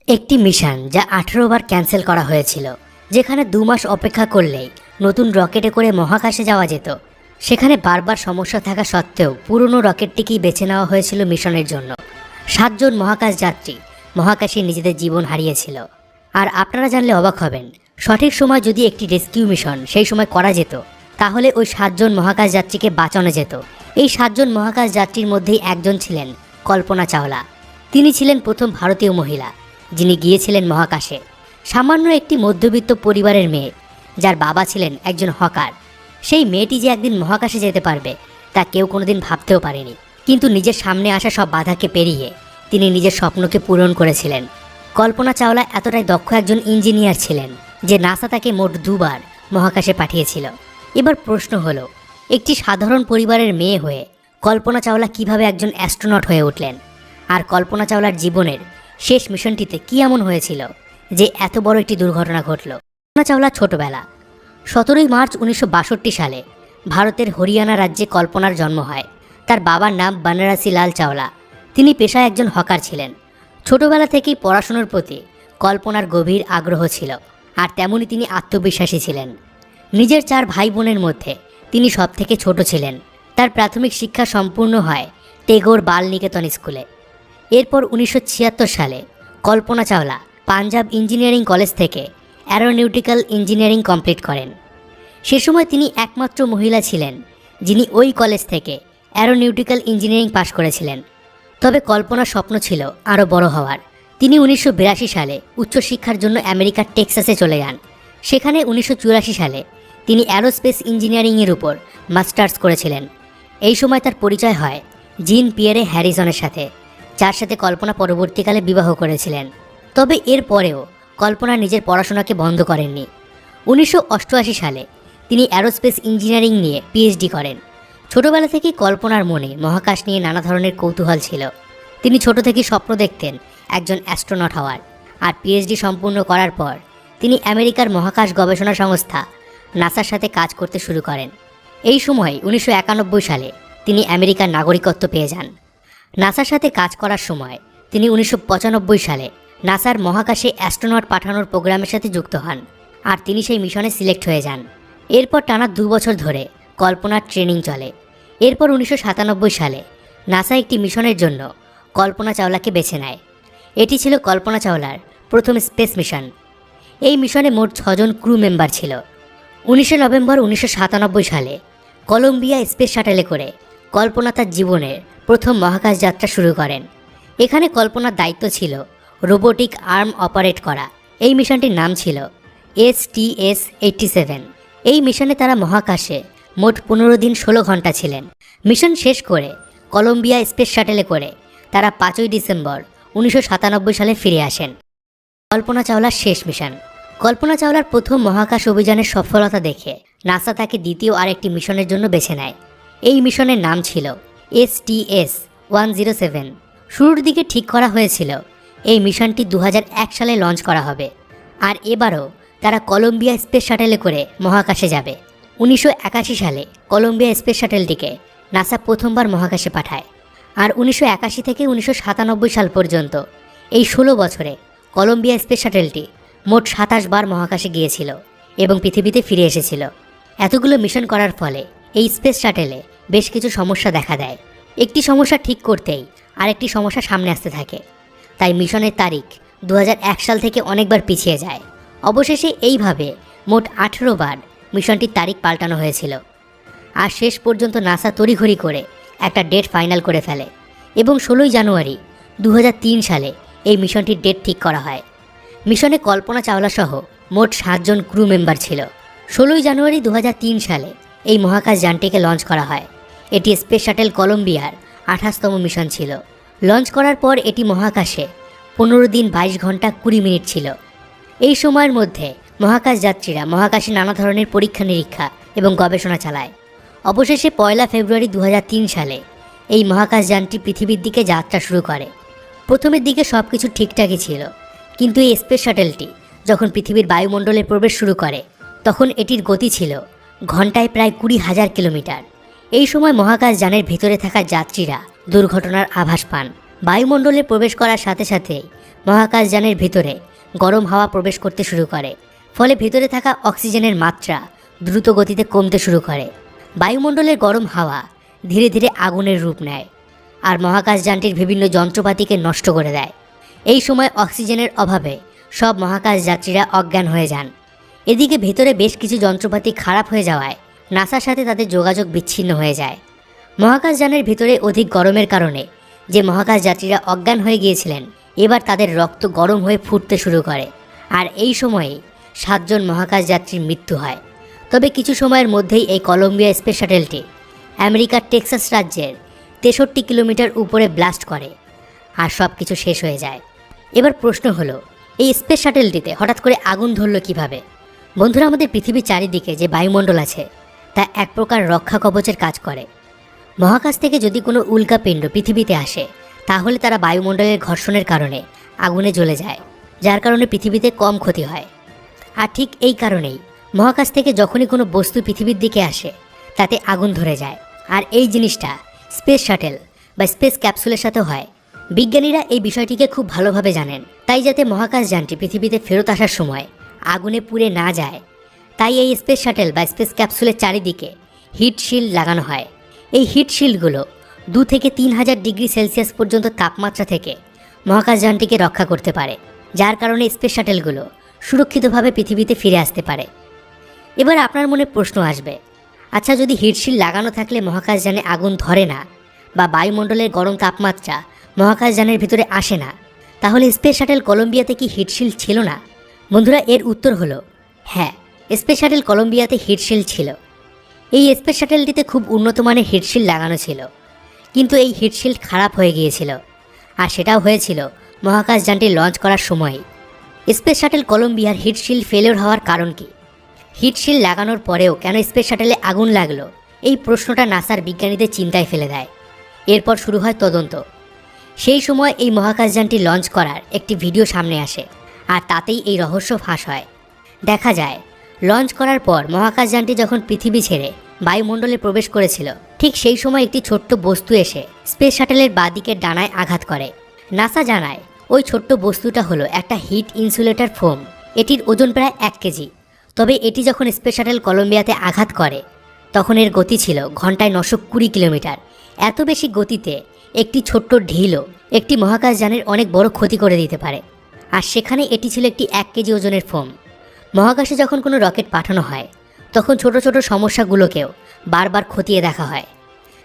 একটি মিশন যা 18 বার ক্যান্সেল করা হয়েছিল, যেখানে 2 মাস অপেক্ষা করলেই নতুন রকেটে করে মহাকাশে যাওয়া যেত। সেখানে বারবার সমস্যা থাকা সত্ত্বেও পুরনো রকেটটিকেই বেছে নেওয়া হয়েছিল মিশনের জন্য। 7 জন মহাকাশ যাত্রী মহাকাশে নিজেদের জীবন হারিয়েছিল। আর আপনারা জানলে অবাক হবেন, সঠিক সময় যদি একটি রেস্কিউ মিশন সেই সময় করা যেত, তাহলে ওই 7 জন মহাকাশ যাত্রীকে বাঁচানো যেত। এই 7 জন মহাকাশ যাত্রীর মধ্যেই একজন ছিলেন কল্পনা চাওলা। তিনি ছিলেন প্রথম ভারতীয় মহিলা যিনি গিয়েছিলেন মহাকাশে। সামান্য একটি মধ্যবিত্ত পরিবারের মেয়ে, যার বাবা ছিলেন একজন হকার। সেই মেয়েটি যে একদিন মহাকাশে যেতে পারবে তা কেউ কোনোদিন ভাবতেও পারেনি। কিন্তু নিজের সামনে আসা সব বাধাকে পেরিয়ে তিনি নিজের স্বপ্নকে পূরণ করেছিলেন। কল্পনা চাওলা এতটাই দক্ষ একজন ইঞ্জিনিয়ার ছিলেন যে নাসা তাকে মোট 2 বার মহাকাশে পাঠিয়েছিল। এবার প্রশ্ন হলো, একটি সাধারণ পরিবারের মেয়ে হয়ে কল্পনা চাওলা কিভাবে একজন অ্যাস্ট্রোনট হয়ে উঠলেন? আর কল্পনা চাওলার জীবনের শেষ মিশনটিতে কী এমন হয়েছিল যে এত বড় একটি দুর্ঘটনা ঘটল? কল্পনা চাওলার ছোটবেলা। 17 মার্চ 1962 সালে ভারতের হরিয়ানা রাজ্যে কল্পনার জন্ম হয়। তার বাবার নাম বানারসি লাল চাওলা। তিনি পেশায় একজন হকার ছিলেন। ছোটবেলা থেকেই পড়াশোনার প্রতি কল্পনার গভীর আগ্রহ ছিল, আর তেমনি তিনি আত্মবিশ্বাসী ছিলেন। নিজের 4 ভাই বোনের মধ্যে তিনি সবথেকে ছোট ছিলেন। তার প্রাথমিক শিক্ষা সম্পূর্ণ হয় টেগোর বাল নিকেতন স্কুলে। এরপর 1976 সালে কল্পনা চাওলা পাঞ্জাব ইঞ্জিনিয়ারিং কলেজ থেকে অ্যারোনটিক্যাল ইঞ্জিনিয়ারিং কমপ্লিট করেন। সে সময় তিনি একমাত্র মহিলা ছিলেন যিনি ওই কলেজ থেকে অ্যারোনটিক্যাল ইঞ্জিনিয়ারিং পাশ করেছিলেন। তবে কল্পনার স্বপ্ন ছিল আরও বড় হওয়ার। তিনি 1982 সালে উচ্চশিক্ষার জন্য আমেরিকার টেক্সাসে চলে যান। সেখানে 1984 সালে তিনি অ্যারোস্পেস ইঞ্জিনিয়ারিংয়ের উপর মাস্টার্স করেছিলেন। এই সময় তার পরিচয় হয় জিন পিয়েরে হ্যারিসনের সাথে, যার সাথে কল্পনা পরবর্তীকালে বিবাহ করেছিলেন। তবে এর পরেও কল্পনা নিজের পড়াশোনাকে বন্ধ করেননি। 1988 সালে তিনি অ্যারোস্পেস ইঞ্জিনিয়ারিং নিয়ে পিএইচডি করেন। ছোটবেলা থেকেই কল্পনার মনে মহাকাশ নিয়ে নানা ধরনের কৌতূহল ছিল। তিনি ছোট থেকেই স্বপ্ন দেখতেন একজন অ্যাস্ট্রোনট হওয়ার। আর পিএইচডি সম্পূর্ণ করার পর তিনি আমেরিকার মহাকাশ গবেষণা সংস্থা নাসার সাথে কাজ করতে শুরু করেন। এই সময় 1991 সালে তিনি আমেরিকার নাগরিকত্ব পেয়ে যান। নাসার সাথে কাজ করার সময় তিনি 1995 সালে নাসার মহাকাশে অ্যাস্ট্রোনট পাঠানোর প্রোগ্রামের সাথে যুক্ত হন, আর তিনি সেই মিশনে সিলেক্ট হয়ে যান। এরপর টানা 2 বছর ধরে কল্পনার ট্রেনিং চলে। এরপর 1997 সালে নাসা একটি মিশনের জন্য কল্পনা চাওলাকে বেছে নেয়। এটি ছিল কল্পনা চাওলার প্রথম স্পেস মিশন। এই মিশনে মোট 6 জন ক্রু মেম্বার ছিল। 19 নভেম্বর 1997 সালে কলম্বিয়া স্পেস শাটেলে করে কল্পনা তার জীবনের প্রথম মহাকাশ যাত্রা শুরু করেন। এখানে কল্পনার দায়িত্ব ছিল রোবোটিক আর্ম অপারেট করা। এই মিশনটির নাম ছিল STS-87। এই মিশনে তারা মহাকাশে মোট 15 দিন 16 ঘন্টা ছিলেন। মিশন শেষ করে কলম্বিয়া স্পেস শাটেলে করে তারা 5 ডিসেম্বর 1997 সালে ফিরে আসেন। কল্পনা চাওলার শেষ মিশন। কল্পনা চাওলার প্রথম মহাকাশ অভিযানের সফলতা দেখে নাসা তাকে দ্বিতীয় আরেকটি মিশনের জন্য বেছে নেয়। এই মিশনের নাম ছিল STS-107। শুরুর দিকে ঠিক করা হয়েছিল এই মিশনটি 2001 সালে লঞ্চ করা হবে, আর এবারও তারা কলম্বিয়া স্পেস শাটেলে করে মহাকাশে যাবে। 1981 সালে কলম্বিয়া স্পেস শাটেলটিকে নাসা প্রথমবার মহাকাশে পাঠায়। আর 1981 থেকে 1997 সাল পর্যন্ত এই 16 বছরে কলম্বিয়া স্পেস শাটেলটি মোট 27 বার মহাকাশে গিয়েছিল এবং পৃথিবীতে ফিরে এসেছিল। এতগুলো মিশন করার ফলে এই স্পেস শাটেলে বেশ কিছু সমস্যা দেখা দেয়। একটি সমস্যা ঠিক করতেই আরেকটি সমস্যা সামনে আসতে থাকে। তাই মিশনের তারিখ 2001 সাল থেকে অনেকবার পিছিয়ে যায়। অবশেষে এইভাবে মোট 18 বার মিশনটির তারিখ পাল্টানো হয়েছিল। আর শেষ পর্যন্ত নাসা তড়িঘড়ি করে একটা ডেট ফাইনাল করে ফেলে এবং 16 জানুয়ারি 2003 সালে এই মিশনটির ডেট ঠিক করা হয়। মিশনে কল্পনা চাওলা সহ মোট 7 জন ক্রু মেম্বার ছিল। 16 জানুয়ারি 2003 সালে এই মহাকাশ যানটিকে লঞ্চ করা হয়। এটি স্পেস শাটেল কলম্বিয়ার 28তম মিশন ছিল। লঞ্চ করার পর এটি মহাকাশে 15 দিন 22 ঘন্টা 20 মিনিট ছিল। এই সময়ের মধ্যে মহাকাশ যাত্রীরা মহাকাশে নানা ধরনের পরীক্ষা নিরীক্ষা এবং গবেষণা চালায়। অবশেষে 1 ফেব্রুয়ারি 2003 সালে এই মহাকাশ যানটি পৃথিবীর দিকে যাত্রা শুরু করে। প্রথমের দিকে সব কিছু ঠিকঠাকই ছিল, কিন্তু এই স্পেস শাটেলটি যখন পৃথিবীর বায়ুমণ্ডলে প্রবেশ শুরু করে তখন এটির গতি ছিল ঘন্টায় প্রায় 20,000 কিলোমিটার। এই সময় মহাকাশ যানের ভিতরে থাকা যাত্রীরা দুর্ঘটনার আভাস পান। বায়ুমণ্ডলে প্রবেশ করার সাথে সাথেই মহাকাশযানের ভিতরে গরম হাওয়া প্রবেশ করতে শুরু করে, ফলে ভিতরে থাকা অক্সিজেনের মাত্রা দ্রুত গতিতে কমতে শুরু করে। বায়ুমণ্ডলের গরম হাওয়া ধীরে ধীরে আগুনের রূপ নেয় আর মহাকাশযানটির বিভিন্ন যন্ত্রপাতিকে নষ্ট করে দেয়। এই সময় অক্সিজেনের অভাবে সব মহাকাশ যাত্রীরা অজ্ঞান হয়ে যান। এদিকে ভেতরে বেশ কিছু যন্ত্রপাতি খারাপ হয়ে যাওয়ায় নাসার সাথে তাদের যোগাযোগ বিচ্ছিন্ন হয়ে যায়। মহাকাশযানের ভিতরে অধিক গরমের কারণে যে মহাকাশ যাত্রীরা অজ্ঞান হয়ে গিয়েছিলেন, এবার তাদের রক্ত গরম হয়ে ফুটতে শুরু করে, আর এই সময়ে 7 জন মহাকাশ যাত্রীর মৃত্যু হয়। তবে কিছু সময়ের মধ্যেই এই কলম্বিয়া স্পেস শাটেলটি আমেরিকার টেক্সাস রাজ্যের 63 কিলোমিটার উপরে ব্লাস্ট করে আর সব কিছু শেষ হয়ে যায়। এবার প্রশ্ন হলো, এই স্পেস শাটেলটিতে হঠাৎ করে আগুন ধরল কিভাবে? বন্ধুরা, আমাদের পৃথিবীর চারিদিকে যে বায়ুমণ্ডল আছে তা এক প্রকার রক্ষা কবচের কাজ করে। মহাকাশ থেকে যদি কোনো উল্কাপিণ্ড পৃথিবীতে আসে, তাহলে তারা বায়ুমণ্ডলের ঘর্ষণের কারণে আগুনে জ্বলে যায়, যার কারণে পৃথিবীতে কম ক্ষতি হয়। আর ঠিক এই কারণেই মহাকাশ থেকে যখনই কোনো বস্তু পৃথিবীর দিকে আসে তাতে আগুন ধরে যায়। আর এই জিনিসটা স্পেস শাটেল বা স্পেস ক্যাপসুলের সাথে হয়। বিজ্ঞানীরা এই বিষয়টিকে খুব ভালোভাবে জানেন, তাই যাতে মহাকাশযানটি পৃথিবীতে ফেরত আসার সময় আগুনে পুড়ে না যায়, তাই এই স্পেস শাটেল বা স্পেস ক্যাপসুলের চারিদিকে হিট শিল্ড লাগানো হয়। এই হিট শিল্ডগুলো 2 থেকে 3000 ডিগ্রি সেলসিয়াস পর্যন্ত তাপমাত্রা থেকে মহাকাশযানটিকে রক্ষা করতে পারে, যার কারণে স্পেস শাটেলগুলো সুরক্ষিতভাবে পৃথিবীতে ফিরে আসতে পারে। এবার আপনার মনে প্রশ্ন আসবে, আচ্ছা, যদি হিটশিল্ড লাগানো থাকলে মহাকাশযানে আগুন ধরে না বা বায়ুমণ্ডলের গরম তাপমাত্রা মহাকাশযানের ভিতরে আসে না, তাহলে স্পেস শাটেল কলম্বিয়াতে কি হিটশিল্ড ছিল না? বন্ধুরা, এর উত্তর হলো হ্যাঁ, স্পেস শাটেল কলম্বিয়াতে হিটশিল্ড ছিল। এই স্পেস শাটেলটিতে খুব উন্নত মানের হিটশিল্ড লাগানো ছিল, কিন্তু এই হিটশিল্ড খারাপ হয়ে গিয়েছিল, আর সেটাও হয়েছিল মহাকাশযানটি লঞ্চ করার সময়। স্পেস শাটেল কলম্বিয়ার হিটশিল্ড ফেলিওর হওয়ার কারণ কি? হিটশিল্ড লাগানোর পরেও কেন স্পেস শাটেলে আগুন লাগলো? এই প্রশ্নটা নাসার বিজ্ঞানীদের চিন্তায় ফেলে দেয়। এরপর শুরু হয় তদন্ত। সেই সময় এই মহাকাশযানটি লঞ্চ করার একটি ভিডিও সামনে আসে, আর তাতেই এই রহস্য ফাঁস হয়। দেখা যায় লঞ্চ করার পর মহাকাশযানটি যখন পৃথিবী ছেড়ে বায়ুমণ্ডলে প্রবেশ করেছিল, ঠিক সেই সময় একটি ছোট্ট বস্তু এসে স্পেস শাটেলের বাঁদিকের ডানায় আঘাত করে। নাসা জানায় ওই ছোট্ট বস্তুটা হলো একটা হিট ইনসুলেটর ফোম। এটির ওজন প্রায় 1 কেজি। তবে এটি যখন স্পেস শাটেল কলম্বিয়াতে আঘাত করে, তখন এর গতি ছিল ঘন্টায় 920 কিলোমিটার। এত বেশি গতিতে একটি ছোট্ট ঢিলও একটি মহাকাশযানের অনেক বড় ক্ষতি করে দিতে পারে। আর সেখানে এটি ছিল একটি 1 কেজি ওজনের ফোম। মহাকাশে যখন কোনো রকেট পাঠানো হয়, তখন ছোট ছোট সমস্যাগুলোকেও বারবার খতিয়ে দেখা হয়,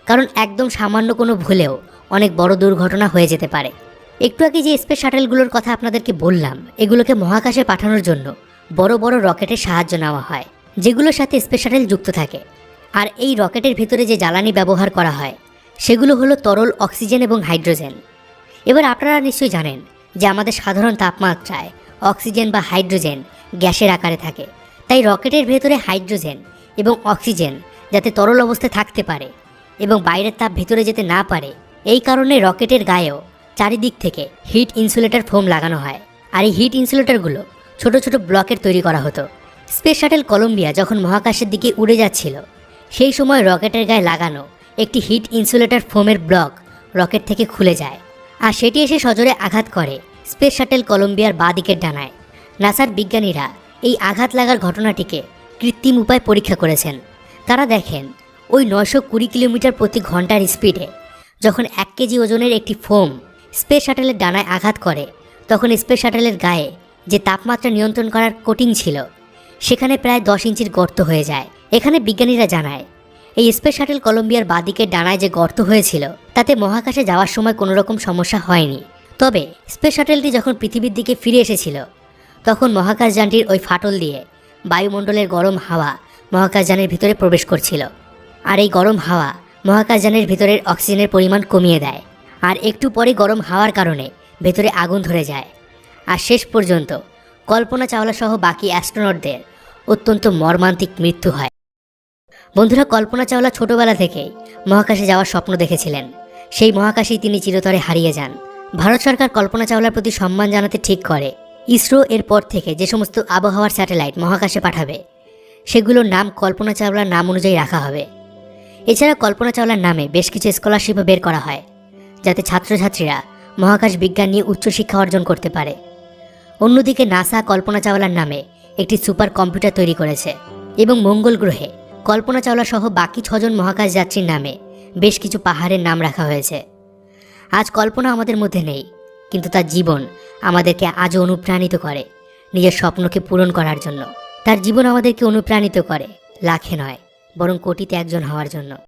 কারণ একদম সামান্য কোনো ভুলেও অনেক বড় দুর্ঘটনা হয়ে যেতে পারে। একটু আগে যে স্পেস শাটেলগুলোর কথা আপনাদেরকে বললাম, এগুলোকে মহাকাশে পাঠানোর জন্য বড় বড় রকেটের সাহায্য নেওয়া হয়, যেগুলোর সাথে স্পেস শাটেল যুক্ত থাকে। আর এই রকেটের ভিতরে যে জ্বালানি ব্যবহার করা হয়, সেগুলো হলো তরল অক্সিজেন এবং হাইড্রোজেন। এবার আপনারা নিশ্চয়ই জানেন যে আমাদের সাধারণ তাপমাত্রায় অক্সিজেন বা হাইড্রোজেন গ্যাসের আকারে থাকে, তাই রকেটের ভেতরে হাইড্রোজেন এবং অক্সিজেন যাতে তরল অবস্থায় থাকতে পারে এবং বাইরের তাপ ভেতরে যেতে না পারে, এই কারণে রকেটের গায়েও চারিদিক থেকে হিট ইনসুলেটর ফোম লাগানো হয়। আর এই হিট ইনসুলেটরগুলো ছোট ছোট ব্লকের তৈরি করা হতো। স্পেস শাটেল কলম্বিয়া যখন মহাকাশের দিকে উড়ে যাচ্ছিল, সেই সময় রকেটের গায়ে লাগানো একটি হিট ইনসুলেটর ফোমের ব্লক রকেট থেকে খুলে যায়, আর সেটি এসে সজোরে আঘাত করে স্পেস শাটেল কলম্বিয়ার বাঁ দিকের ডানায়। নাসার বিজ্ঞানীরা এই আঘাত লাগার ঘটনাটিকে কৃত্রিম উপায়ে পরীক্ষা করেছেন। তারা দেখেন ওই 920 কিলোমিটার প্রতি ঘন্টার স্পিডে যখন 1 কেজি ওজনের একটি ফোম স্পেস শাটেলের ডানায় আঘাত করে, তখন স্পেস শাটেলের গায়ে যে তাপমাত্রা নিয়ন্ত্রণ করার কোটিং ছিল, সেখানে প্রায় 10 ইঞ্চির গর্ত হয়ে যায়। এখানে বিজ্ঞানীরা জানায় এই স্পেস শাটেল কলম্বিয়ার বাঁদিকের ডানায় যে গর্ত হয়েছিল, তাতে মহাকাশে যাওয়ার সময় কোনো রকম সমস্যা হয়নি। তবে স্পেস শাটেলটি যখন পৃথিবীর দিকে ফিরে এসেছিল, তখন মহাকাশযানটির ওই ফাটল দিয়ে বায়ুমণ্ডলের গরম হাওয়া মহাকাশযানের ভিতরে প্রবেশ করছিল, আর এই গরম হাওয়া মহাকাশযানের ভিতরের অক্সিজেনের পরিমাণ কমিয়ে দেয়, আর একটু পরে গরম হাওয়ার কারণে ভেতরে আগুন ধরে যায়। আর শেষ পর্যন্ত কল্পনা চাওলা সহ বাকি অ্যাস্ট্রোনটদের অত্যন্ত মর্মান্তিক মৃত্যু হয়। বন্ধুরা, কল্পনা চাওলা ছোটবেলা থেকেই মহাকাশে যাওয়ার স্বপ্ন দেখেছিলেন। সেই মহাকাশেই তিনি চিরতরে হারিয়ে যান। ভারত সরকার কল্পনা চাওলার প্রতি সম্মান জানাতে ঠিক করে ইসরো এর পর থেকে যে সমস্ত আবহাওয়ার স্যাটেলাইট মহাকাশে পাঠাবে, সেগুলোর নাম কল্পনা চাওলার নাম অনুযায়ী রাখা হবে। এছাড়া কল্পনা চাওলার নামে বেশ কিছু স্কলারশিপও বের করা হয়, যাতে ছাত্রছাত্রীরা মহাকাশ বিজ্ঞান নিয়ে উচ্চশিক্ষা অর্জন করতে পারে। অন্যদিকে নাসা কল্পনা চাওলার নামে একটি সুপার কম্পিউটার তৈরি করেছে এবং মঙ্গল গ্রহে কল্পনা চাওলা সহ বাকি 6 জন মহাকাশ যাত্রীর নামে বেশ কিছু পাহাড়ের নাম রাখা হয়েছে। আজ কল্পনা আমাদের মধ্যে নেই, কিন্তু তার জীবন আমাদেরকে আজও অনুপ্রাণিত করে নিজের স্বপ্নকে পূরণ করার জন্য। তার জীবন আমাদেরকে অনুপ্রাণিত করে লাখে নয়, বরং কোটিতে একজন হওয়ার জন্য।